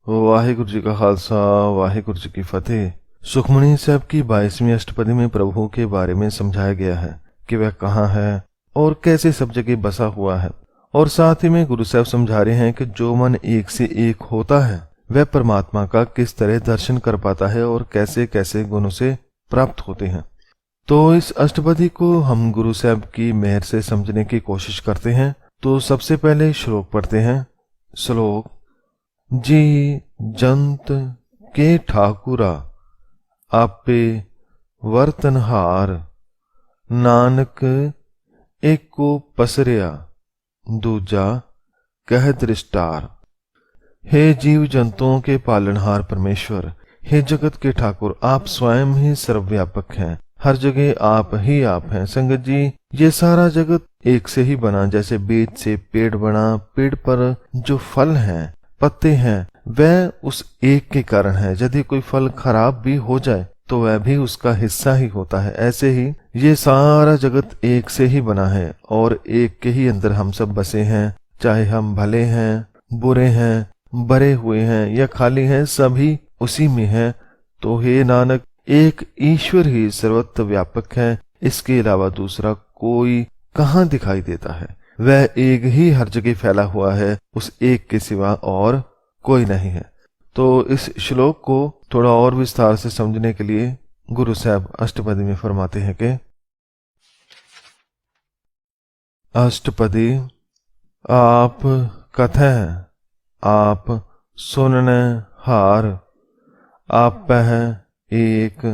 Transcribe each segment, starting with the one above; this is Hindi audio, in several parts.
वाहिगुरु जी का खालसा, वाहिगुरु जी की फतेह। सुखमणी साहब की 22वीं अष्टपदी में प्रभु के बारे में समझाया गया है कि वह कहाँ है और कैसे सब जगह बसा हुआ है। और साथ ही में गुरु साहब समझा रहे हैं कि जो मन एक से एक होता है वह परमात्मा का किस तरह दर्शन कर पाता है और कैसे कैसे गुणों से प्राप्त होते हैं। तो इस अष्टपदी को हम गुरु साहब की मेहर से समझने की कोशिश करते हैं। तो सबसे पहले श्लोक पढ़ते हैं। श्लोक: जी जंत के ठाकुरा आपे वर्तनहार, नानक एको पसरिया दूजा कह दृष्टार। हे जीव जंतुओं के पालनहार परमेश्वर, हे जगत के ठाकुर, आप स्वयं ही सर्वव्यापक हैं, हर जगह आप ही आप हैं। संगत जी, ये सारा जगत एक से ही बना। जैसे बीज से पेड़ बना, पेड़ पर जो फल हैं, पत्ते हैं, वह उस एक के कारण है। यदि कोई फल खराब भी हो जाए तो वह भी उसका हिस्सा ही होता है। ऐसे ही ये सारा जगत एक से ही बना है और एक के ही अंदर हम सब बसे हैं। चाहे हम भले हैं, बुरे हैं, भरे हुए हैं या खाली हैं, सभी उसी में हैं। तो हे नानक, एक ईश्वर ही सर्वत्र व्यापक है, इसके अलावा दूसरा कोई कहाँ दिखाई देता है। वह एक ही हर जगह फैला हुआ है, उस एक के सिवा और कोई नहीं है। तो इस श्लोक को थोड़ा और विस्तार से समझने के लिए गुरु साहब अष्टपदी में फरमाते हैं कि अष्टपदी आप कथय, आप सुनने हार, आप एक,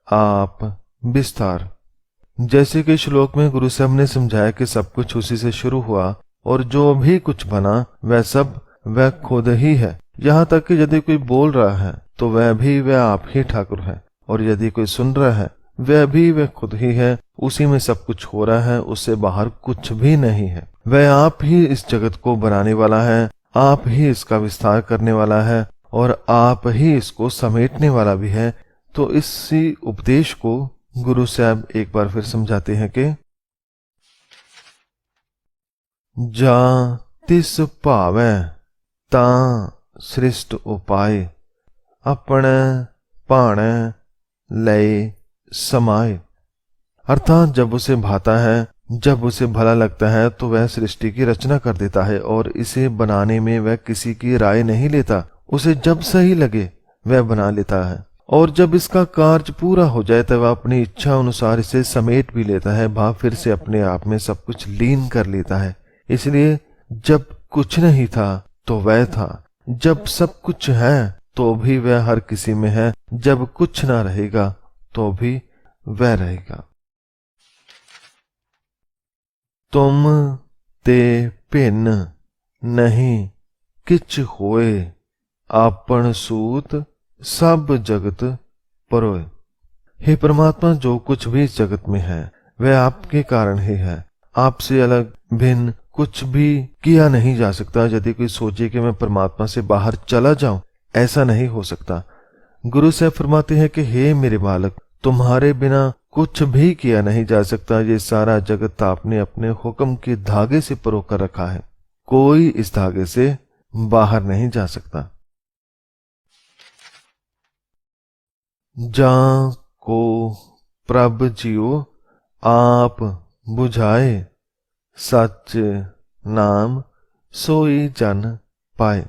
आप विस्तार। जैसे कि श्लोक में गुरु साहब ने समझाया कि सब कुछ उसी से शुरू हुआ और जो भी कुछ बना वह खुद ही है। यहाँ तक कि यदि कोई बोल रहा है तो वह आप ही ठाकुर है, और यदि कोई सुन रहा है वह खुद ही है। उसी में सब कुछ हो रहा है, उससे बाहर कुछ भी नहीं है। वह आप ही इस जगत को बनाने वाला है, आप ही इसका विस्तार करने वाला है और आप ही इसको समेटने वाला भी है। तो इसी उपदेश को गुरु साहब एक बार फिर समझाते हैं कि जा तिस भावै ता सृष्ट उपाय, अपने भाणे लय समाये। अर्थात जब उसे भाता है, जब उसे भला लगता है तो वह सृष्टि की रचना कर देता है और इसे बनाने में वह किसी की राय नहीं लेता। उसे जब सही लगे वह बना लेता है और जब इसका कार्य पूरा हो जाए तब वह अपनी इच्छा अनुसार इसे समेट भी लेता है, भाव फिर से अपने आप में सब कुछ लीन कर लेता है। इसलिए जब कुछ नहीं था तो वह था, जब सब कुछ है तो भी वह हर किसी में है, जब कुछ ना रहेगा तो भी वह रहेगा। तुम ते भिन्न नहीं किच होए, आपन सूत सब जगत परोए। हे परमात्मा, जो कुछ भी इस जगत में है वह आपके कारण ही है। आपसे अलग भिन्न कुछ भी किया नहीं जा सकता। यदि कोई सोचे कि मैं परमात्मा से बाहर चला जाऊं, ऐसा नहीं हो सकता। गुरु साहब फरमाते हैं कि हे मेरे बालक, तुम्हारे बिना कुछ भी किया नहीं जा सकता। ये सारा जगत आपने अपने हुक्म के धागे से परो कर रखा है, कोई इस धागे से बाहर नहीं जा सकता। जा को प्रभ जियो आप बुझाए, सच नाम सोई जन पाए।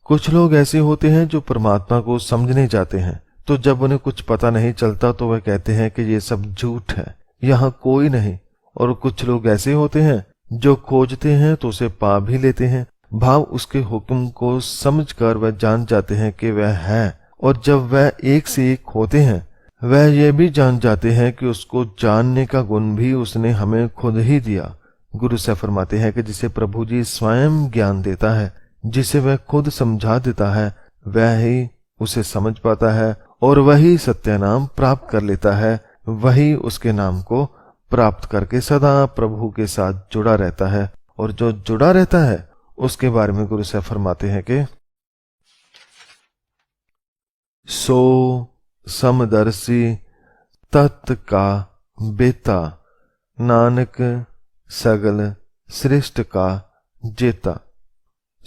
कुछ लोग ऐसे होते हैं जो परमात्मा को समझने जाते हैं, तो जब उन्हें कुछ पता नहीं चलता तो वह कहते हैं कि ये सब झूठ है, यहाँ कोई नहीं। और कुछ लोग ऐसे होते हैं जो खोजते हैं तो उसे पा भी लेते हैं, भाव उसके हुक्म को समझकर वह जान जाते हैं कि वह है। और जब वह एक से एक होते हैं वह ये भी जान जाते हैं कि उसको जानने का गुण भी उसने हमें खुद ही दिया। गुरु साहब फरमाते हैं कि जिसे प्रभु जी स्वयं ज्ञान देता है, जिसे वह खुद समझा देता है, वह ही उसे समझ पाता है और वही सत्य नाम प्राप्त कर लेता है। वही उसके नाम को प्राप्त करके सदा प्रभु के साथ जुड़ा रहता है। और जो जुड़ा रहता है उसके बारे में गुरु साहब फरमाते हैं कि सो समदर्शी तत् का बेता, नानक सगल सृष्ट का जेता।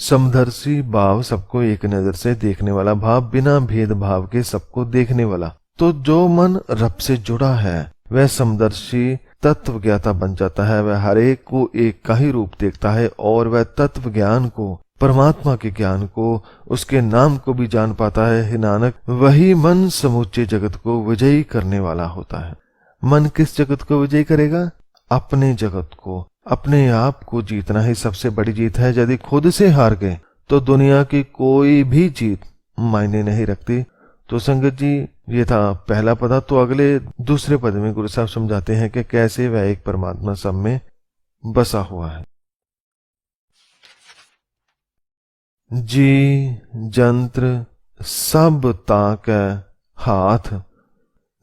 समदर्शी भाव सबको एक नजर से देखने वाला भाव, बिना भेदभाव के सबको देखने वाला। तो जो मन रब से जुड़ा है वह समदर्शी तत्व ज्ञाता बन जाता है। वह हर एक को एक का ही रूप देखता है और वह तत्व ज्ञान को, परमात्मा के ज्ञान को, उसके नाम को भी जान पाता है। हे नानक, वही मन समूचे जगत को विजयी करने वाला होता है। मन किस जगत को विजयी करेगा? अपने जगत को, अपने आप को जीतना ही सबसे बड़ी जीत है। यदि खुद से हार गए तो दुनिया की कोई भी जीत मायने नहीं रखती। तो संगत जी, ये था पहला पद। तो अगले दूसरे पद में गुरु साहब समझाते हैं कि कैसे वह एक परमात्मा सब में बसा हुआ है। जी जंत्र सब ताक हाथ,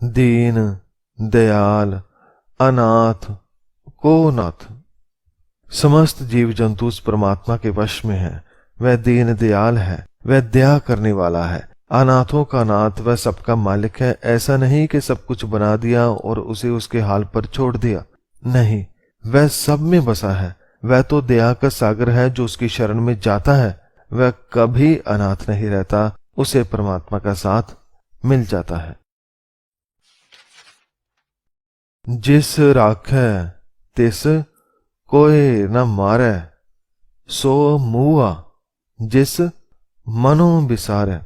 दीन दयाल अनाथ को नाथ। समस्त जीव जंतु उस परमात्मा के वश में है। वह दीन दयाल है, वह दया करने वाला है, अनाथों का नाथ, वह सबका मालिक है। ऐसा नहीं कि सब कुछ बना दिया और उसे उसके हाल पर छोड़ दिया, नहीं, वह सब में बसा है। वह तो दया का सागर है। जो उसकी शरण में जाता है वह कभी अनाथ नहीं रहता, उसे परमात्मा का साथ मिल जाता है। जिस राखै तिस कोई न मारै, सो मुआ जिस मनो बिसारै।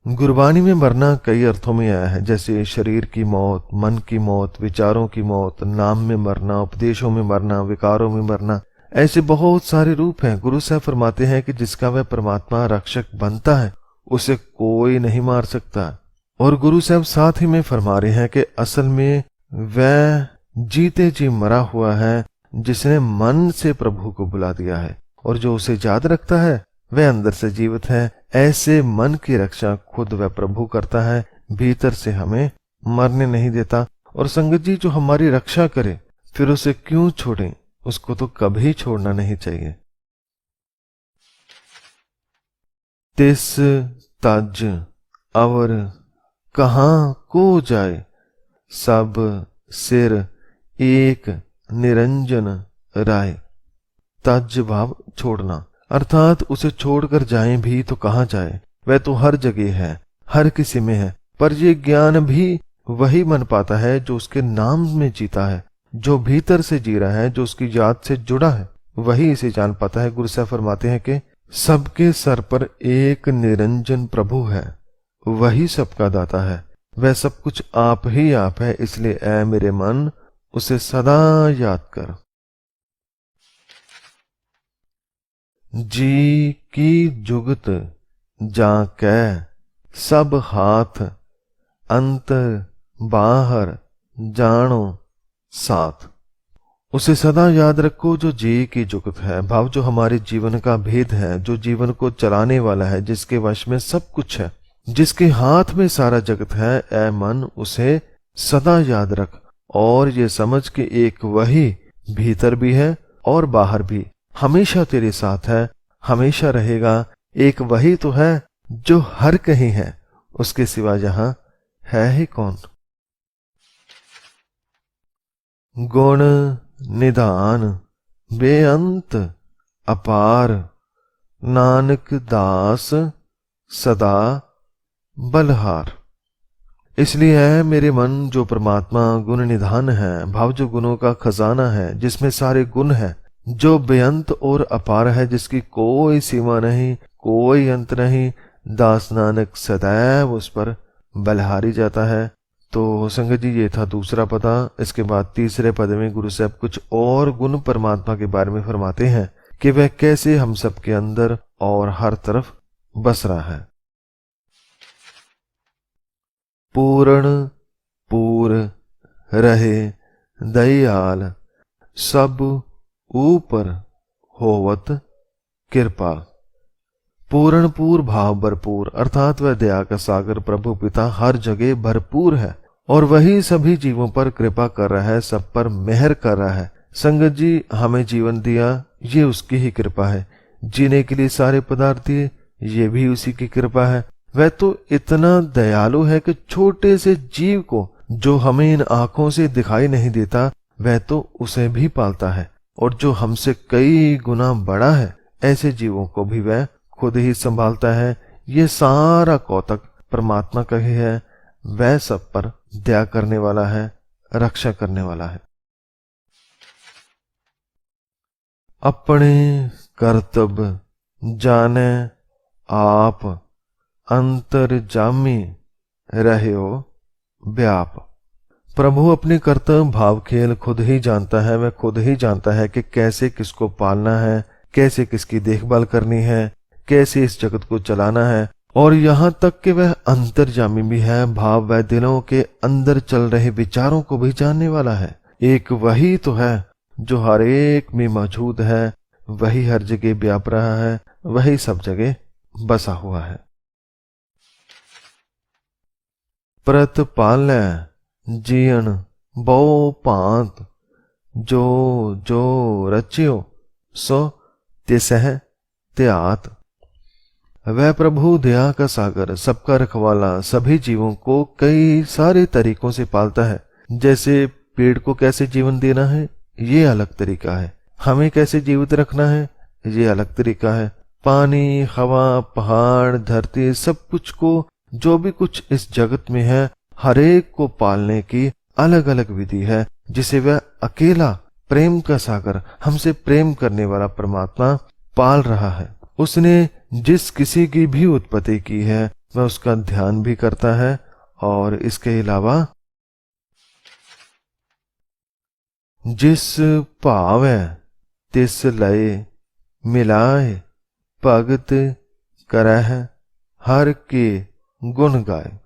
गुरबानी में मरना कई अर्थों में आया है, जैसे शरीर की मौत, मन की मौत, विचारों की मौत, नाम में मरना, उपदेशों में मरना, विकारों में मरना। ऐसे बहुत सारे रूप हैं। गुरु साहब फरमाते हैं कि जिसका वह परमात्मा रक्षक बनता है उसे कोई नहीं मार सकता। और गुरु साहब साथ ही में फरमा रहे हैं कि असल में वह जीते जी मरा हुआ है जिसने मन से प्रभु को बुला दिया है, और जो उसे याद रखता है वह अंदर से जीवित है। ऐसे मन की रक्षा खुद वह प्रभु करता है, भीतर से हमें मरने नहीं देता। और संगत जी, जो हमारी रक्षा करे फिर उसे क्यों छोड़ें? उसको तो कभी छोड़ना नहीं चाहिए। तिस तज अवर कहां को जाए, सब सिर एक निरंजन राय। तज भाव छोड़ना, अर्थात उसे छोड़कर जाएं भी तो कहां जाए, वह तो हर जगह है, हर किसी में है। पर ये ज्ञान भी वही मन पाता है जो उसके नाम में जीता है, जो भीतर से जी रहा है, जो उसकी याद से जुड़ा है, वही इसे जान पाता है। गुरु साहब फरमाते हैं कि सबके सर पर एक निरंजन प्रभु है, वही सबका दाता है, वह सब कुछ आप ही आप है। इसलिए ऐ मेरे मन, उसे सदा याद कर। जी की जुगत जा कै, सब हाथ अंतर बाहर जानो साथ। उसे सदा याद रखो जो जी की जुगत है, भाव जो हमारे जीवन का भेद है, जो जीवन को चलाने वाला है, जिसके वश में सब कुछ है, जिसके हाथ में सारा जगत है। ऐ मन, उसे सदा याद रख और ये समझ के एक वही भीतर भी है और बाहर भी, हमेशा तेरे साथ है, हमेशा रहेगा। एक वही तो है जो हर कहीं है, उसके सिवा यहां है ही कौन। गुण निधान बेअंत अपार, नानक दास सदा बलहार। इसलिए है मेरे मन, जो परमात्मा गुण निधान है, भाव जो गुणों का खजाना है, जिसमें सारे गुण है, जो बेअंत और अपार है, जिसकी कोई सीमा नहीं, कोई अंत नहीं। दास नानक सदैव उस पर बलहारी जाता है। तो संगत जी, ये था दूसरा पदा। इसके बाद तीसरे पद में गुरु साहब कुछ और गुण परमात्मा के बारे में फरमाते हैं कि वह कैसे हम सबके अंदर और हर तरफ बस रहा है। पूर्ण पूर रहे दयाल, सब ऊपर होवत कृपा। पूर्णपूर भाव भरपूर, अर्थात वह दया का सागर प्रभु पिता हर जगह भरपूर है और वही सभी जीवों पर कृपा कर रहा है, सब पर मेहर कर रहा है। संगत जी, हमें जीवन दिया ये उसकी ही कृपा है, जीने के लिए सारे पदार्थ दिए ये भी उसी की कृपा है। वह तो इतना दयालु है कि छोटे से जीव को, जो हमें इन आंखों से दिखाई नहीं देता, वह तो उसे भी पालता है, और जो हमसे कई गुना बड़ा है, ऐसे जीवों को भी वह खुद ही संभालता है। ये सारा कौतक परमात्मा का ही है। वह सब पर दया करने वाला है, रक्षा करने वाला है। अपने कर्तव्य जाने आप अंतर्जामी रहे हो व्याप। प्रभु अपने कर्तव्य भाव खेल खुद ही जानता है। वह खुद ही जानता है कि कैसे किसको पालना है, कैसे किसकी देखभाल करनी है, कैसे इस जगत को चलाना है। और यहाँ तक कि वह अंतर्जामी भी है। भाव वह दिलों के अंदर चल रहे विचारों को भी जानने वाला है। एक वही तो है जो हर एक में मौजूद है, वही हर जगह व्याप रहा है, वही सब जगह बसा हुआ है। प्रतिपालय जीवन बहु पांत, जो जो रचियो सो तिसह त्यात। वह प्रभु दया का सागर, सबका रखवाला, सभी जीवों को कई सारे तरीकों से पालता है। जैसे पेड़ को कैसे जीवन देना है, ये अलग तरीका है। हमें कैसे जीवित रखना है, ये अलग तरीका है। पानी, हवा, पहाड़, धरती, सब कुछ को, जो भी कुछ इस जगत में है, हर एक को पालने की अलग अलग विधि है, जिसे वह अकेला प्रेम का सागर, हमसे प्रेम करने वाला परमात्मा पाल रहा है। उसने जिस किसी की भी उत्पत्ति की है, वह उसका ध्यान भी करता है। और इसके अलावा जिस भावे तिस लय मिलाए, भगत करह हर के गुण गाए।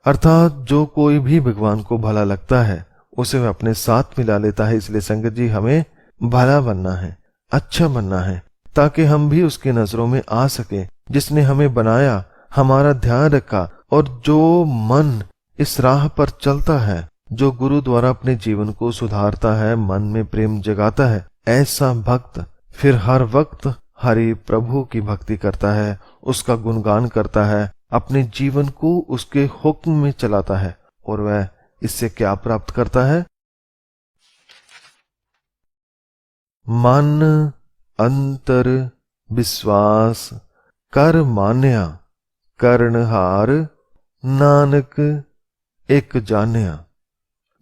अर्थात जो कोई भी भगवान को भला लगता है, उसे वह अपने साथ मिला लेता है। इसलिए संगत जी, हमें भला बनना है, अच्छा बनना है, ताकि हम भी उसकी नजरों में आ सके। जिसने हमें बनाया, हमारा ध्यान रखा, और जो मन इस राह पर चलता है, जो गुरु द्वारा अपने जीवन को सुधारता है, मन में प्रेम जगाता है, ऐसा भक्त फिर हर वक्त हरि प्रभु की भक्ति करता है, उसका गुणगान करता है, अपने जीवन को उसके हुक्म में चलाता है। और वह इससे क्या प्राप्त करता है? मन अंतर विश्वास कर मान्या, कर्णहार नानक एक जान्या।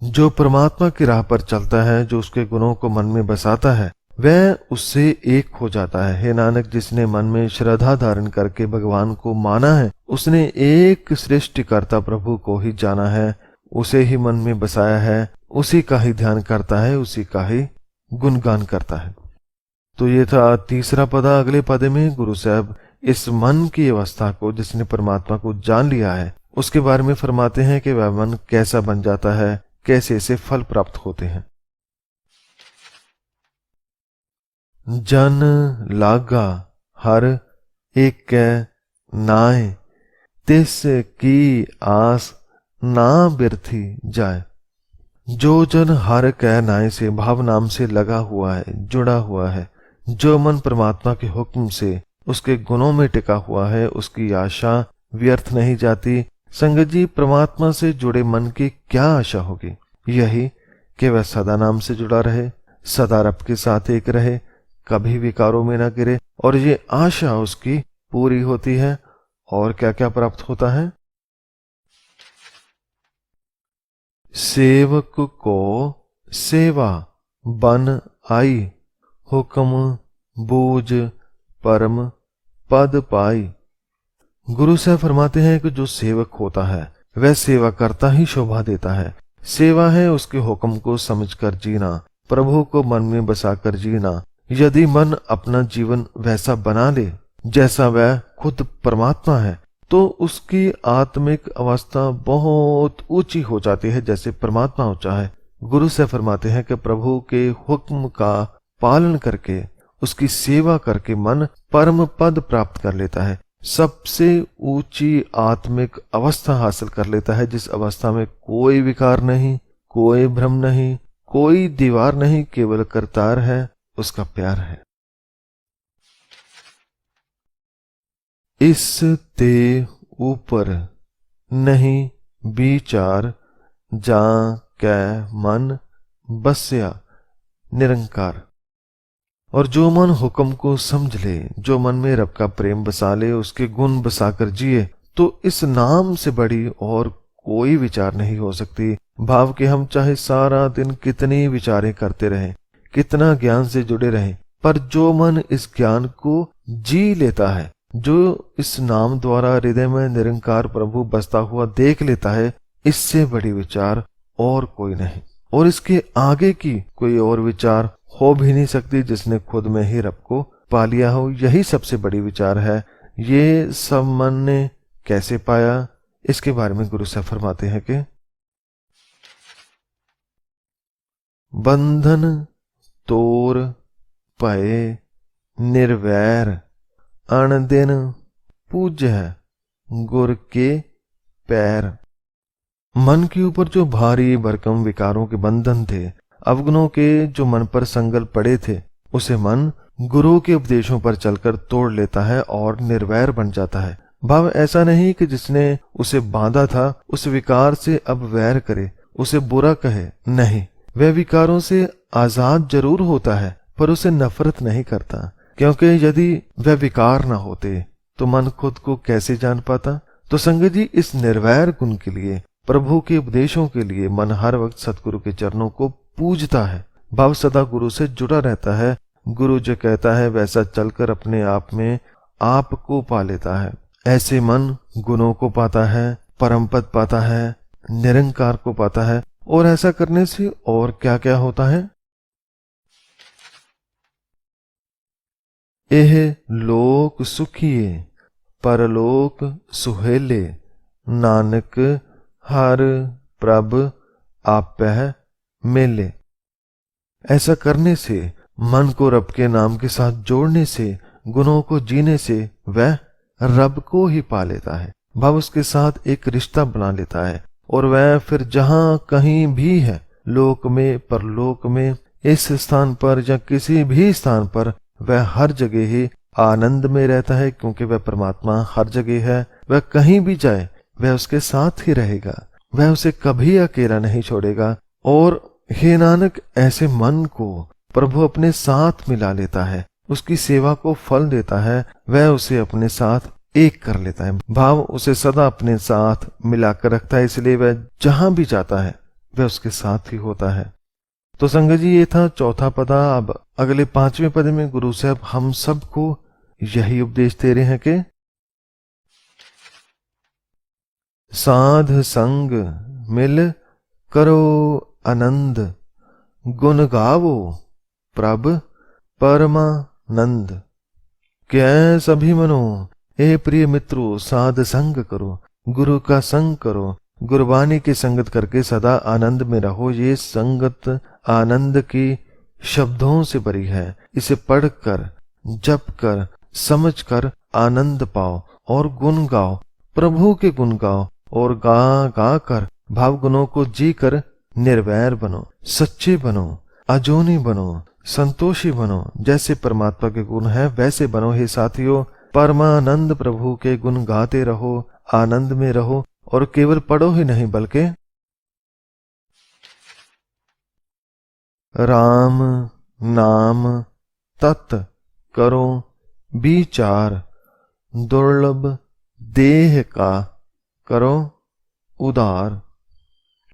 जो परमात्मा की राह पर चलता है, जो उसके गुणों को मन में बसाता है, वह उससे एक हो जाता है। हे नानक, जिसने मन में श्रद्धा धारण करके भगवान को माना है, उसने एक सृष्टिकर्ता प्रभु को ही जाना है, उसे ही मन में बसाया है, उसी का ही ध्यान करता है, उसी का ही गुणगान करता है। तो ये था तीसरा पदा। अगले पदे में गुरु साहब इस मन की अवस्था को, जिसने परमात्मा को जान लिया है, उसके बारे में फरमाते हैं कि वह मन कैसा बन जाता है, कैसे इसे फल प्राप्त होते हैं। जन लागा हर एक नाय, तिस की आस ना बिरथी जाए। जो जन हर कै नाय से, भाव नाम से लगा हुआ है, जुड़ा हुआ है, जो मन परमात्मा के हुक्म से, उसके गुणों में टिका हुआ है, उसकी आशा व्यर्थ नहीं जाती। संगत जी, परमात्मा से जुड़े मन की क्या आशा होगी? यही कि वह सदा नाम से जुड़ा रहे, सदा रब के साथ एक रहे, कभी विकारों में न गिरे। और ये आशा उसकी पूरी होती है। और क्या क्या प्राप्त होता है? सेवक को सेवा बन आई, हुक्म बूझ परम पद पाई। गुरु साहब फरमाते हैं कि जो सेवक होता है, वह सेवा करता ही शोभा देता है। सेवा है उसके हुक्म को समझकर जीना, प्रभु को मन में बसाकर जीना। यदि मन अपना जीवन वैसा बना ले जैसा वह खुद परमात्मा है, तो उसकी आत्मिक अवस्था बहुत ऊंची हो जाती है, जैसे परमात्मा ऊंचा है। गुरु से फरमाते हैं कि प्रभु के हुक्म का पालन करके, उसकी सेवा करके मन परम पद प्राप्त कर लेता है, सबसे ऊंची आत्मिक अवस्था हासिल कर लेता है, जिस अवस्था में कोई विकार नहीं, कोई भ्रम नहीं, कोई दीवार नहीं, केवल करतार है, उसका प्यार है। इस ते ऊपर नहीं विचार, जा कै मन बस्या निरंकार। और जो मन हुक्म को समझ ले, जो मन में रब का प्रेम बसा ले, उसके गुण बसाकर जिए, तो इस नाम से बड़ी और कोई विचार नहीं हो सकती। भाव कि हम चाहे सारा दिन कितनी विचारें करते रहें, कितना ज्ञान से जुड़े रहें, पर जो मन इस ज्ञान को जी लेता है, जो इस नाम द्वारा हृदय में निरंकार प्रभु बसता हुआ देख लेता है, इससे बड़ी विचार और कोई नहीं, और इसके आगे की कोई और विचार हो भी नहीं सकती, जिसने खुद में ही रब को पा लिया हो। यही सबसे बड़ी विचार है। ये सब मन ने कैसे पाया, इसके बारे में गुरु साहब फरमाते हैं कि बंधन तोर भय निर्वैर अनदिन पूजै गुर के पैर। मन के ऊपर जो भारी भरकम विकारों के बंधन थे, अवगुणों के जो मन पर संगल पड़े थे, उसे मन गुरु के उपदेशों पर चलकर तोड़ लेता है और निर्वैर बन जाता है। भाव ऐसा नहीं कि जिसने उसे बांधा था उस विकार से अब वैर करे, उसे बुरा कहे, नहीं, वह विकारों से आजाद जरूर होता है, पर उसे नफरत नहीं करता, क्योंकि यदि वह विकार न होते तो मन खुद को कैसे जान पाता। तो संगत जी, इस निर्वैर गुण के लिए, प्रभु के उपदेशों के लिए मन हर वक्त सतगुरु के चरणों को पूजता है। भाव सदा गुरु से जुड़ा रहता है। गुरु जो कहता है वैसा चलकर अपने आप में आप को पा लेता है। ऐसे मन गुणों को पाता है, परम पद पाता है, निरंकार को पाता है। और ऐसा करने से और क्या क्या होता है? एह लोक सुखिए परलोक सुहेले, नानक हर प्रभ आपह मेले। ऐसा करने से, मन को रब के नाम के साथ जोड़ने से, गुणों को जीने से वह रब को ही पा लेता है। भाव उसके साथ एक रिश्ता बना लेता है, और वह फिर जहां कहीं भी है, लोक में, परलोक में, इस स्थान पर या किसी भी स्थान पर, वह हर जगह ही आनंद में रहता है, क्योंकि वह परमात्मा हर जगह है। वह कहीं भी जाए वह उसके साथ ही रहेगा, वह उसे कभी अकेला नहीं छोड़ेगा। और हे नानक, ऐसे मन को प्रभु अपने साथ मिला लेता है, उसकी सेवा को फल देता है, वह उसे अपने साथ एक कर लेता है। भाव उसे सदा अपने साथ मिलाकर रखता है, इसलिए वह जहां भी जाता है वह उसके साथ ही होता है। तो संगत जी, ये था चौथा पदा। अब अगले 5वें पद में गुरु साहब हम सबको यही उपदेश दे रहे हैं कि साध संग मिल करो आनंद, गुण गावो प्रभ परमानंद। क्या सभी मनो, हे प्रिय मित्रों, साध संग करो, गुरु का संग करो, गुरबानी की संगत करके सदा आनंद में रहो। ये संगत आनंद की शब्दों से भरी है। इसे पढ़कर, जप कर, समझ कर आनंद पाओ और गुण गाओ, प्रभु के गुण गाओ, और गा गा कर भाव गुणों को जी कर निर्वैर बनो, सच्चे बनो, अजोनी बनो, संतोषी बनो। जैसे परमात्मा के गुण है वैसे बनो। हे साथियों, परमानंद प्रभु के गुण गाते रहो, आनंद में रहो, और केवल पढ़ो ही नहीं बल्कि राम नाम तत् करो विचार, दुर्लभ देह का करो उदार।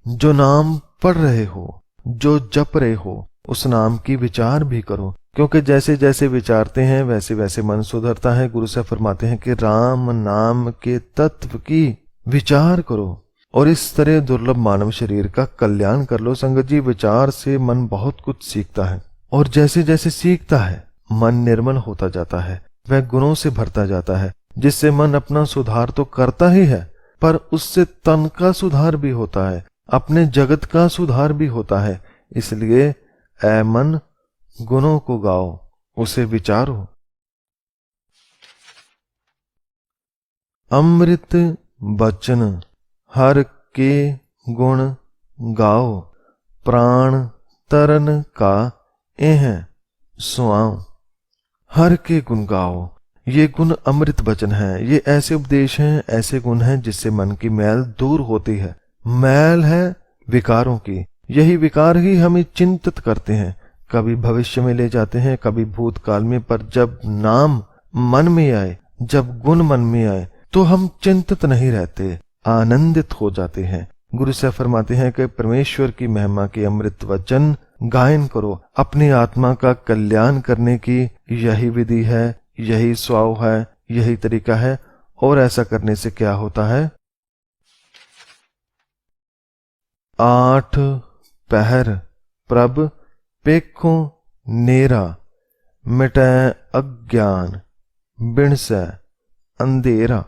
जो नाम पढ़ रहे हो, जो जप रहे हो, उस नाम की विचार भी करो, क्योंकि जैसे जैसे विचारते हैं वैसे वैसे मन सुधरता है। गुरु साहब फरमाते हैं कि राम नाम के तत्व की विचार करो, और इस तरह दुर्लभ मानव शरीर का कल्याण कर लो। संगत जी, विचार से मन बहुत कुछ सीखता है, और जैसे जैसे सीखता है मन निर्मल होता जाता है, वह गुणों से भरता जाता है, जिससे मन अपना सुधार तो करता ही है, पर उससे तन का सुधार भी होता है, अपने जगत का सुधार भी होता है। इसलिए ऐ मन, गुणों को गाओ, उसे विचारो। अमृत बचन हर के गुण गाओ, प्राण तरन का एह सुआओ। हर के गुण गाओ, ये गुण अमृत वचन है। ये ऐसे उपदेश हैं, ऐसे गुण हैं जिससे मन की मैल दूर होती है। मैल है विकारों की, यही विकार ही हमें चिंतित करते हैं, कभी भविष्य में ले जाते हैं, कभी भूतकाल में। पर जब नाम मन में आए, जब गुण मन में आए, तो हम चिंतित नहीं रहते, आनंदित हो जाते हैं। गुरु साहब फरमाते हैं कि परमेश्वर की महिमा के अमृत वचन गायन करो। अपनी आत्मा का कल्याण करने की यही विधि है, यही स्वभाव है, यही तरीका है। और ऐसा करने से क्या होता है? 8 पहर प्रभ पेखों नेरा, मिटै अज्ञान बिणसै अंधेरा।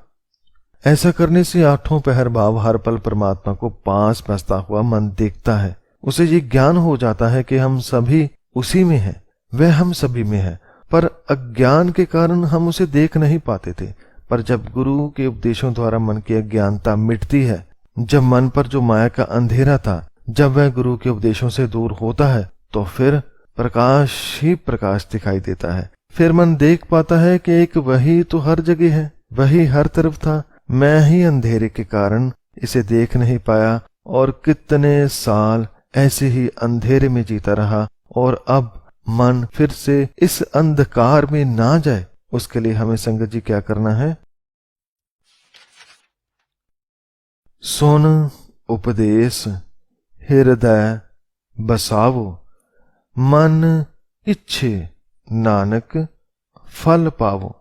ऐसा करने से 8 पहर भाव हर पल परमात्मा को पास बसता हुआ मन देखता है। उसे ये ज्ञान हो जाता है कि हम सभी उसी में हैं, वह हम सभी में है। पर अज्ञान के कारण हम उसे देख नहीं पाते थे। पर जब गुरु के उपदेशों द्वारा मन की अज्ञानता मिटती है, जब मन पर जो माया का अंधेरा था, जब वह गुरु के उपदेशों से दूर होता है, तो फिर प्रकाश ही प्रकाश दिखाई देता है। फिर मन देख पाता है कि एक वही तो हर जगह है, वही हर तरफ था। मैं ही अंधेरे के कारण इसे देख नहीं पाया और कितने साल ऐसे ही अंधेरे में जीता रहा। और अब मन फिर से इस अंधकार में ना जाए, उसके लिए हमें संगत जी क्या करना है? सुन उपदेश हृदय बसावो, मन इच्छे नानक फल पावो।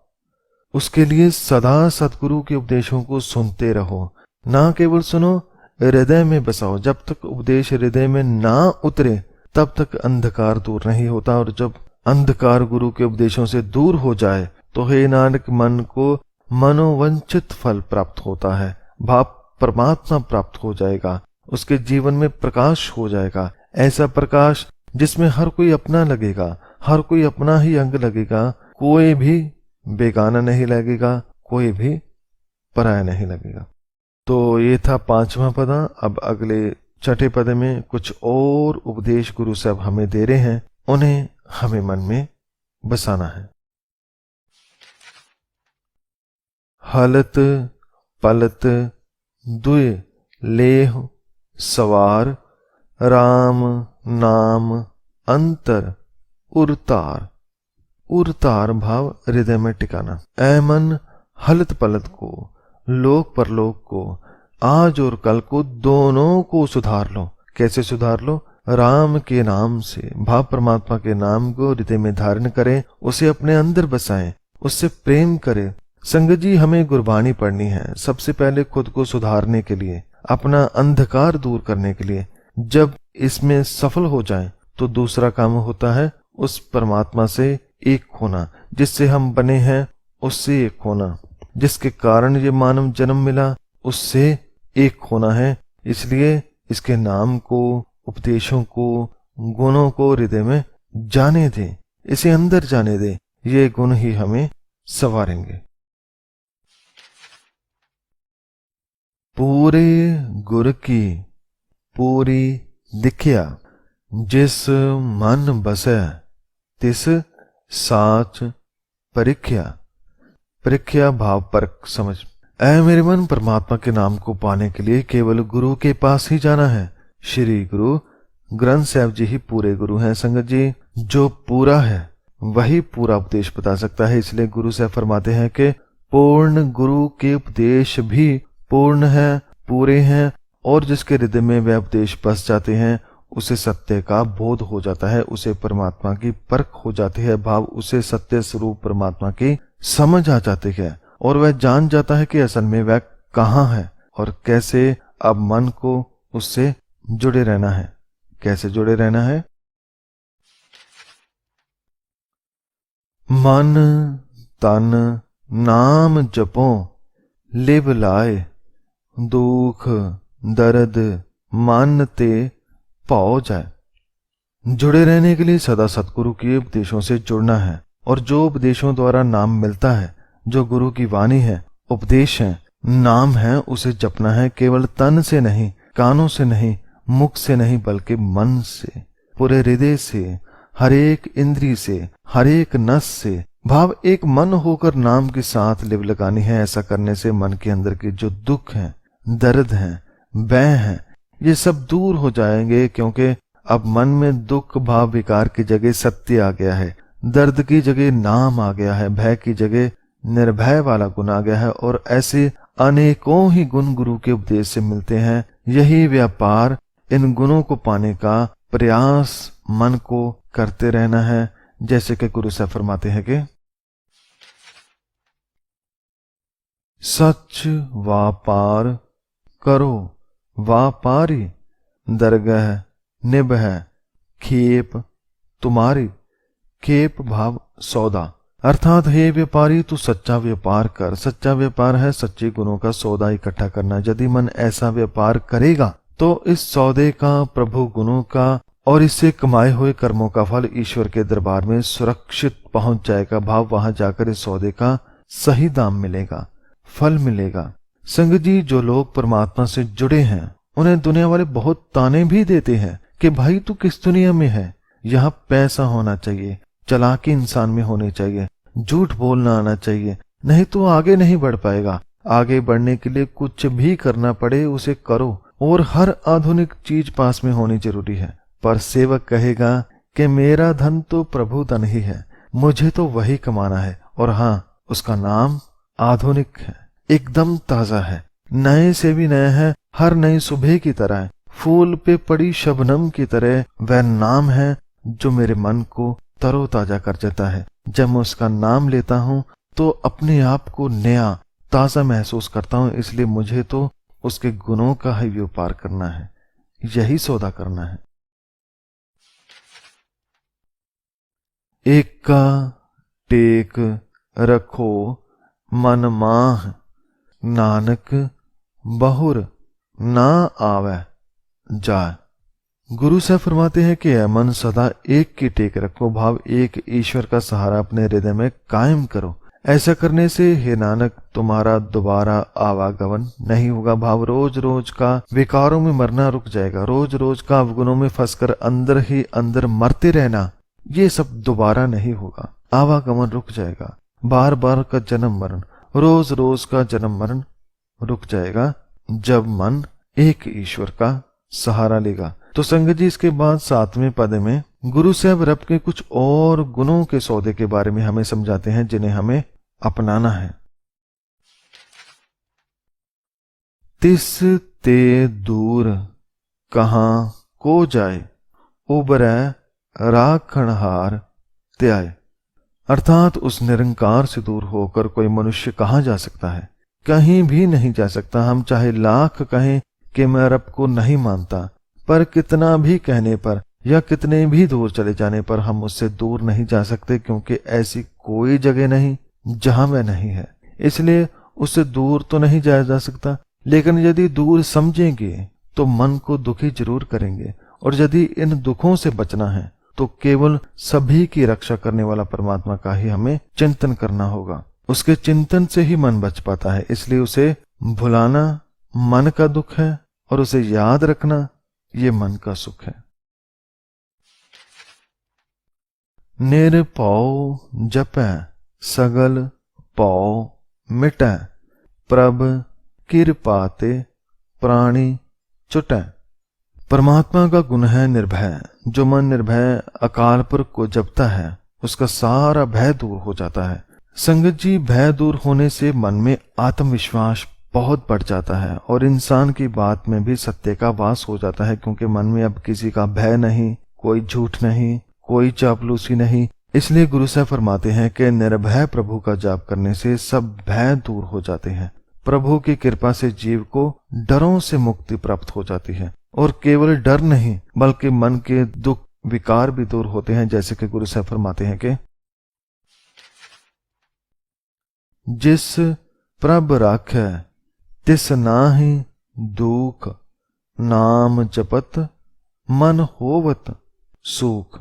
उसके लिए सदा सतगुरु के उपदेशों को सुनते रहो। ना केवल सुनो, हृदय में बसाओ। जब तक उपदेश हृदय में ना उतरे, तब तक अंधकार दूर नहीं होता। और जब अंधकार गुरु के उपदेशों से दूर हो जाए, तो हे नानक मन को मनोवंचित फल प्राप्त होता है। भाव परमात्मा प्राप्त हो जाएगा, उसके जीवन में प्रकाश हो जाएगा। ऐसा प्रकाश जिसमें हर कोई अपना लगेगा, हर कोई अपना ही अंग लगेगा, कोई भी बेगाना नहीं लगेगा, कोई भी पराया नहीं लगेगा। तो ये था 5वां पदा। अब अगले 6ठे पद में कुछ और उपदेश गुरु साहब हमें दे रहे हैं, उन्हें हमें मन में बसाना है। हलत पलत दुय लेह सवार, राम नाम अंतर उरतार। उरतार भाव हृदय में टिकाना। ऐ मन, हलत पलत को, लोक परलोक को, आज और कल को, दोनों को सुधार लो। कैसे सुधार लो? राम के नाम से। भाव परमात्मा के नाम को हृदय में धारण करें, उसे अपने अंदर बसाएं, उससे प्रेम करें। संगत जी, हमें गुरबानी पढ़नी है सबसे पहले खुद को सुधारने के लिए, अपना अंधकार दूर करने के लिए। जब इसमें सफल हो जाएं, तो दूसरा काम होता है उस परमात्मा से एक होना, जिससे हम बने हैं उससे एक होना, जिसके कारण ये मानव जन्म मिला उससे एक होना है। इसलिए इसके नाम को, उपदेशों को, गुणों को हृदय में जाने दें, इसे अंदर जाने दें। ये गुण ही हमें संवारेंगे। पूरे गुर की पूरी दिखिया, जिस मन बसै तिस साच परीख्या। परीख्या भाव परख समझ। ऐ मेरे मन, परमात्मा के नाम को पाने के लिए केवल गुरु के पास ही जाना है। श्री गुरु ग्रंथ साहब जी ही पूरे गुरु हैं। संगत जी, जो पूरा है वही पूरा उपदेश बता सकता है। इसलिए गुरु साहब फरमाते हैं कि पूर्ण गुरु के उपदेश भी पूर्ण है, पूरे हैं। और जिसके हृदय में वे उपदेश बस जाते हैं, उसे सत्य का बोध हो जाता है, उसे परमात्मा की परख हो जाती है। भाव उसे सत्य स्वरूप परमात्मा की समझ आ जाती है, और वह जान जाता है कि असल में वह कहाँ है और कैसे अब मन को उससे जुड़े रहना है। कैसे जुड़े रहना है? मन तन नाम जपो, लिव लाए, दुख दर्द मन ते पाओ जाए। जुड़े रहने के लिए सदा सतगुरु के उपदेशों से जुड़ना है। और जो उपदेशों द्वारा नाम मिलता है, जो गुरु की वाणी है, उपदेश है, नाम है, उसे जपना है। केवल तन से नहीं, कानों से नहीं, मुख से नहीं, बल्कि मन से, पूरे हृदय से, हर एक इंद्री से, हर एक नस से। भाव एक मन होकर नाम के साथ लिव लगानी है। ऐसा करने से मन के अंदर के जो दुख हैं, दर्द हैं, भय हैं, ये सब दूर हो जाएंगे। क्योंकि अब मन में दुख भाव विकार की जगह सत्य आ गया है, दर्द की जगह नाम आ गया है, भय की जगह निर्भय वाला गुण आ गया है, और ऐसे अनेकों ही गुण गुरु के उपदेश से मिलते हैं। यही व्यापार, इन गुणों को पाने का प्रयास मन को करते रहना है। जैसे कि गुरु साहब फरमाते हैं कि सच व्यापार करो व्यापारी, दरगह निभह खेप तुम्हारी। खेप भाव सौदा, अर्थात हे व्यापारी तू सच्चा व्यापार कर। सच्चा व्यापार है सच्चे गुणों का सौदा इकट्ठा करना। यदि मन ऐसा व्यापार करेगा तो इस सौदे का, प्रभु गुणों का और इससे कमाए हुए कर्मों का फल ईश्वर के दरबार में सुरक्षित पहुंच जाएगा। भाव वहां जाकर इस सौदे का सही दाम मिलेगा, फल मिलेगा। संगत जी, जो लोग परमात्मा से जुड़े हैं उन्हें दुनिया वाले बहुत ताने भी देते हैं कि भाई तू किस दुनिया में है, यहाँ पैसा होना चाहिए, चालाकी इंसान में होनी चाहिए, झूठ बोलना आना चाहिए, नहीं तो आगे नहीं बढ़ पाएगा। आगे बढ़ने के लिए कुछ भी करना पड़े उसे करो, और हर आधुनिक चीज पास में होनी जरूरी है। पर सेवक कहेगा कि मेरा धन तो प्रभु धन ही है, मुझे तो वही कमाना है। और हाँ, उसका नाम आधुनिक है, एकदम ताजा है, नए से भी नया है, हर नई सुबह की तरह है, फूल पे पड़ी शबनम की तरह वह नाम है जो मेरे मन को तरोताजा कर देता है। जब मैं उसका नाम लेता हूँ तो अपने आप को नया ताजा महसूस करता हूँ। इसलिए मुझे तो उसके गुणों का ही व्यापार करना है, यही सौदा करना है। एक का टेक रखो मन माह, नानक बहुर ना आवे जाए। गुरु साहब फरमाते हैं कि ऐ मन सदा एक की टेक रखो, भाव एक ईश्वर का सहारा अपने हृदय में कायम करो। ऐसा करने से हे नानक तुम्हारा दोबारा आवागमन नहीं होगा। भाव रोज रोज का विकारों में मरना रुक जाएगा, रोज रोज का अवगुणों में फंसकर अंदर ही अंदर मरते रहना, ये सब दोबारा नहीं होगा। आवागमन रुक जाएगा, बार बार का जन्म मरण, रोज रोज का जन्म मरण रुक जाएगा जब मन एक ईश्वर का सहारा लेगा। तो संगत जी, इसके बाद 7वें पद में गुरु साहब रब के कुछ और गुणों के सौदे के बारे में हमें समझाते हैं जिन्हें हमें अपनाना है। तिस ते दूर कहां को जाए, उबरै राखणहार त्याय। अर्थात उस निरंकार से दूर होकर कोई मनुष्य कहाँ जा सकता है? कहीं भी नहीं जा सकता। हम चाहे लाख कहें कि मैं रब को नहीं मानता, पर कितना भी कहने पर या कितने भी दूर चले जाने पर हम उससे दूर नहीं जा सकते, क्योंकि ऐसी कोई जगह नहीं जहां वह नहीं है। इसलिए उससे दूर तो नहीं जाया जा सकता, लेकिन यदि दूर समझेंगे तो मन को दुखी जरूर करेंगे। और यदि इन दुखों से बचना है तो केवल सभी की रक्षा करने वाला परमात्मा का ही हमें चिंतन करना होगा। उसके चिंतन से ही मन बच पाता है। इसलिए उसे भुलाना मन का दुख है और उसे याद रखना ये मन का सुख है। निरपौ जपै सगल पौ मिटै, प्रभ कृपा ते प्राणी छुटै। परमात्मा का गुण है निर्भय। जो मन निर्भय अकाल पुरख को जपता है उसका सारा भय दूर हो जाता है। संगत जी, भय दूर होने से मन में आत्मविश्वास बहुत बढ़ जाता है और इंसान की बात में भी सत्य का वास हो जाता है, क्योंकि मन में अब किसी का भय नहीं, कोई झूठ नहीं, कोई चापलूसी नहीं। इसलिए गुरु साहब फरमाते हैं कि निर्भय प्रभु का जाप करने से सब भय दूर हो जाते हैं। प्रभु की कृपा से जीव को डरों से मुक्ति प्राप्त हो जाती है। और केवल डर नहीं बल्कि मन के दुख विकार भी दूर होते हैं। जैसे कि गुरु साहब फरमाते हैं कि जिस प्रभ राखै तिस नाहि दुख, नाम जपत मन होवत सुख।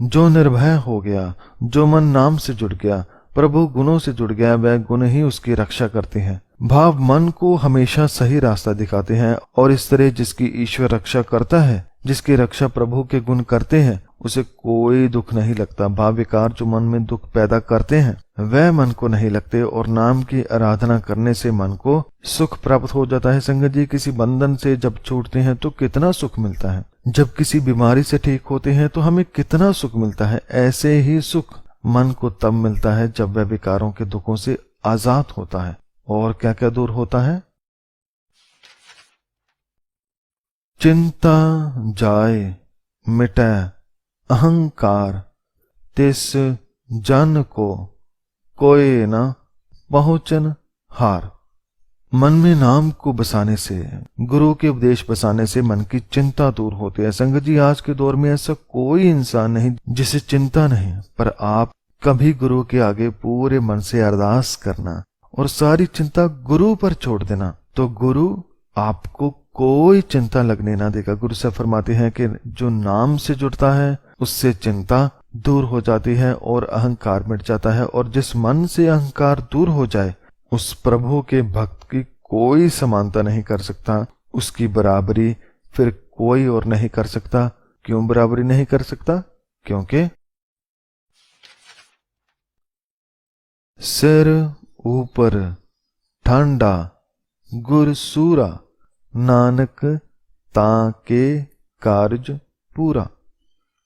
जो निर्भय हो गया, जो मन नाम से जुड़ गया, प्रभु गुणों से जुड़ गया, वह गुण ही उसकी रक्षा करते हैं। भाव मन को हमेशा सही रास्ता दिखाते हैं और इस तरह जिसकी ईश्वर रक्षा करता है, जिसकी रक्षा प्रभु के गुण करते हैं, उसे कोई दुख नहीं लगता। भाव विकार जो मन में दुख पैदा करते हैं वह मन को नहीं लगते और नाम की आराधना करने से मन को सुख प्राप्त हो जाता है। संगत जी, किसी बंधन से जब छूटते हैं तो कितना सुख मिलता है। जब किसी बीमारी से ठीक होते हैं तो हमें कितना सुख मिलता है, ऐसे ही सुख मन को तब मिलता है जब वह विकारों के दुखों से आजाद होता है। और क्या क्या दूर होता है? चिंता जाए मिटै अहंकार, तिस जन को कोई न पहुंचन हार। मन में नाम को बसाने से, गुरु के उपदेश बसाने से मन की चिंता दूर होती है। संगत जी, आज के दौर में ऐसा कोई इंसान नहीं जिसे चिंता नहीं, पर आप कभी गुरु के आगे पूरे मन से अरदास करना और सारी चिंता गुरु पर छोड़ देना, तो गुरु आपको कोई चिंता लगने ना देगा। गुरु साहब फरमाते हैं कि जो नाम से जुड़ता है उससे चिंता दूर हो जाती है और अहंकार मिट जाता है। और जिस मन से अहंकार दूर हो जाए, उस प्रभु के भक्त की कोई समानता नहीं कर सकता, उसकी बराबरी फिर कोई और नहीं कर सकता। क्यों बराबरी नहीं कर सकता? क्योंकि सिर ऊपर ठंडा गुर सूरा, नानक ताके कार्ज पूरा।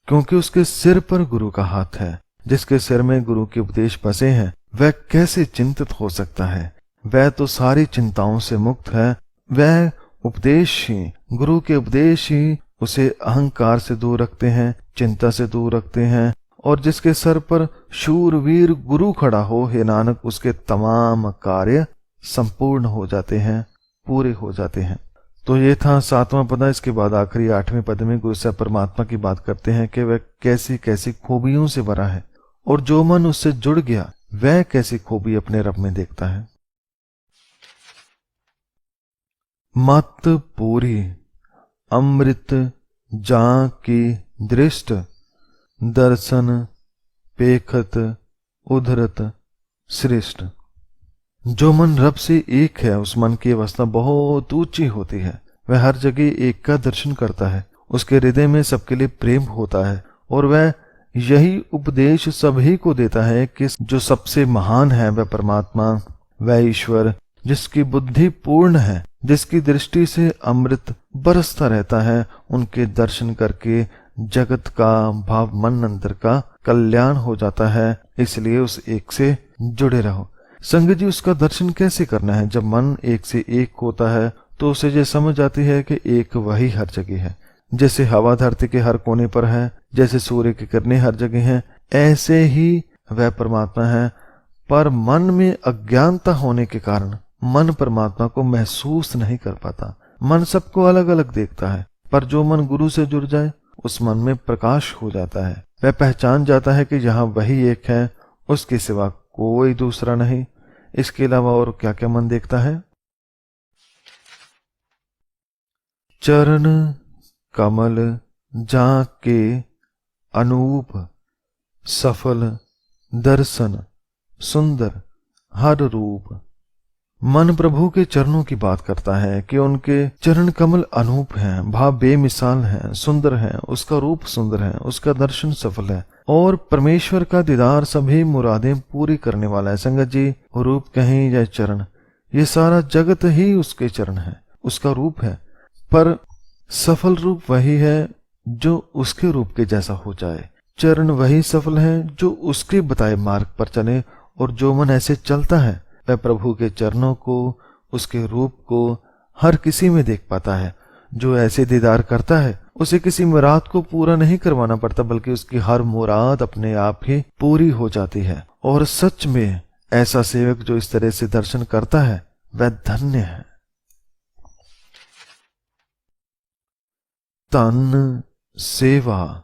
क्योंकि उसके सिर पर गुरु का हाथ है। जिसके सिर में गुरु के उपदेश बसे हैं वह कैसे चिंतित हो सकता है? वह तो सारी चिंताओं से मुक्त है। वह उपदेश ही, गुरु के उपदेश ही उसे अहंकार से दूर रखते हैं, चिंता से दूर रखते हैं। और जिसके सर पर शूरवीर गुरु खड़ा हो, हे नानक, उसके तमाम कार्य संपूर्ण हो जाते हैं, पूरे हो जाते हैं। तो ये था 7वां पद। इसके बाद आखिरी 8वें पद में गुरु साहब परमात्मा की बात करते हैं कि वह कैसी कैसी खूबियों से भरा है और जो मन उससे जुड़ गया वह कैसी खूबी अपने रब में देखता है। मत पूरी अमृत जा की दृष्ट, दर्शन पेखत उधरत श्रेष्ठ। जो मन रब से एक है उस मन की अवस्था बहुत ऊंची होती है। वह हर जगह एक का दर्शन करता है, उसके हृदय में सबके लिए प्रेम होता है और वह यही उपदेश सभी को देता है कि जो सबसे महान है वह परमात्मा, वह ईश्वर जिसकी बुद्धि पूर्ण है, जिसकी दृष्टि से अमृत बरसता रहता है, उनके दर्शन करके जगत का भाव मन अंतर का कल्याण हो जाता है। इसलिए उस एक से जुड़े रहो। संगत जी, उसका दर्शन कैसे करना है? जब मन एक से एक होता है तो उसे ये समझ आती है कि एक वही हर जगह है। जैसे हवा धरती के हर कोने पर है, जैसे सूर्य की किरणें हर जगह हैं, ऐसे ही वह परमात्मा है। पर मन में अज्ञानता होने के कारण मन परमात्मा को महसूस नहीं कर पाता। मन सबको अलग अलग देखता है, पर जो मन गुरु से जुड़ जाए उस मन में प्रकाश हो जाता है। वह पहचान जाता है कि यहाँ वही एक है, उसके सिवा कोई दूसरा नहीं। इसके अलावा और क्या क्या मन देखता है? चरण कमल जाके अनूप, सफल दर्शन सुंदर हर रूप। मन प्रभु के चरणों की बात करता है कि उनके चरण कमल अनूप हैं, भाव बेमिसाल हैं, सुंदर हैं, उसका रूप सुंदर है, उसका दर्शन सफल है और परमेश्वर का दीदार सभी मुरादें पूरी करने वाला है। संगत जी, रूप कहीं या चरण, ये सारा जगत ही उसके चरण है, उसका रूप है। पर सफल रूप वही है जो उसके रूप के जैसा हो जाए। चरण वही सफल है जो उसके बताए मार्ग पर चले। और जो मन ऐसे चलता है वह प्रभु के चरणों को, उसके रूप को हर किसी में देख पाता है। जो ऐसे दीदार करता है उसे किसी मुराद को पूरा नहीं करवाना पड़ता, बल्कि उसकी हर मुराद अपने आप ही पूरी हो जाती है। और सच में ऐसा सेवक जो इस तरह से दर्शन करता है वह धन्य है। तन सेवा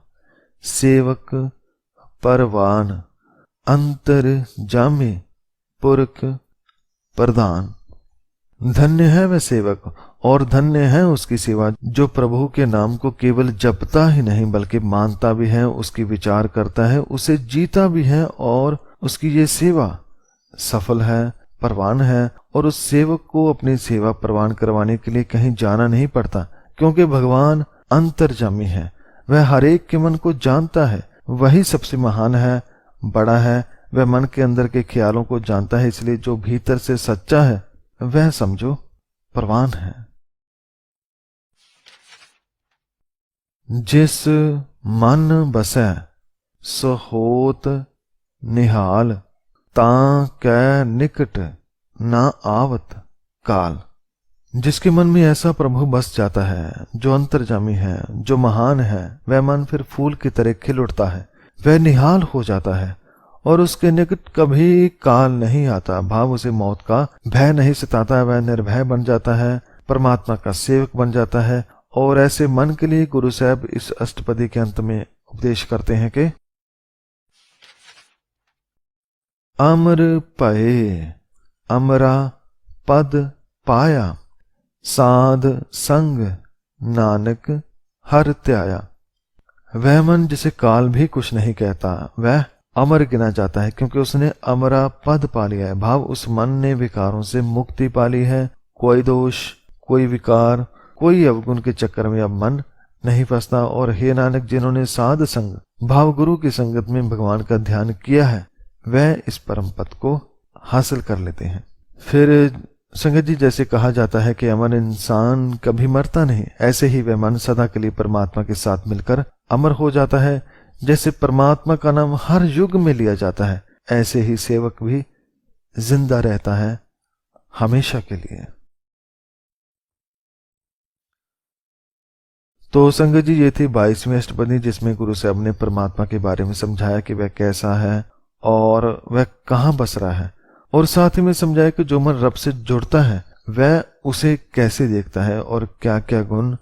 सेवक परवान, अंतर जामे पुरख प्रदान। धन्य है वह सेवक और धन्य है उसकी सेवा जो प्रभु के नाम को केवल जपता ही नहीं बल्कि मानता भी है, उसकी विचार करता है, उसे जीता भी है और उसकी ये सेवा सफल है, परवान है। और उस सेवक को अपनी सेवा परवान करवाने के लिए कहीं जाना नहीं पड़ता, क्योंकि भगवान अंतर्जामी है। वह हर एक के मन को जानता है, वही सबसे महान है, बड़ा है। वह मन के अंदर के ख्यालों को जानता है, इसलिए जो भीतर से सच्चा है वह समझो परवान है। जिस मन बसै सो होत निहाल, तां कै निकट ना आवत काल। जिसके मन में ऐसा प्रभु बस जाता है, जो अंतर्जामी है, जो महान है, वह मन फिर फूल की तरह खिल उठता है, वह निहाल हो जाता है और उसके निकट कभी काल नहीं आता। भाव उसे मौत का भय नहीं सताता, वह निर्भय बन जाता है, परमात्मा का सेवक बन जाता है। और ऐसे मन के लिए गुरु साहब इस अष्टपदी के अंत में उपदेश करते हैं कि अमर पए अमरा पद पाया, साध संग नानक हर त्याया। वह मन जिसे काल भी कुछ नहीं कहता, वह अमर गिना जाता है क्योंकि उसने अमरा पद पा लिया है। भाव उस मन ने विकारों से मुक्ति पा ली है। कोई दोष, कोई विकार, कोई अवगुण के चक्कर में अब मन नहीं फंसता। और हे नानक, जिन्होंने साध संग भाव गुरु की संगत में भगवान का ध्यान किया है, वह इस परम पद को हासिल कर लेते हैं। फिर संगत जी, जैसे कहा जाता है कि अमर इंसान कभी मरता नहीं, ऐसे ही वह मन सदा के लिए परमात्मा के साथ मिलकर अमर हो जाता है। जैसे परमात्मा का नाम हर युग में लिया जाता है, ऐसे ही सेवक भी जिंदा रहता है हमेशा के लिए। तो संगत जी, ये थी 22वीं अष्टपदी, जिसमें गुरु साहब ने परमात्मा के बारे में समझाया कि वह कैसा है और वह कहाँ बस रहा है, और साथ ही में समझाया कि जो मन रब से जुड़ता है वह उसे कैसे देखता है और क्या क्या गुण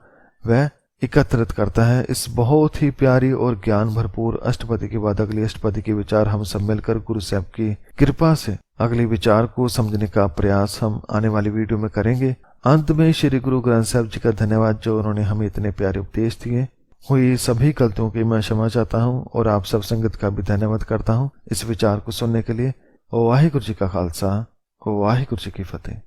वह एकत्रित करता है। इस बहुत ही प्यारी और ज्ञान भरपूर अष्टपदी के बाद अगली अष्टपदी के विचार हम सब मिलकर गुरु साहब की कृपा से अगले विचार को समझने का प्रयास हम आने वाली वीडियो में करेंगे। अंत में श्री गुरु ग्रंथ साहब जी का धन्यवाद, जो उन्होंने हमें इतने प्यारे उपदेश दिए। हुई सभी गलतियों की मैं क्षमा चाहता हूँ और आप सब संगत का भी धन्यवाद करता हूँ इस विचार को सुनने के लिए। वाहिगुरु जी का खालसा, वाहिगुरु जी की फतेह।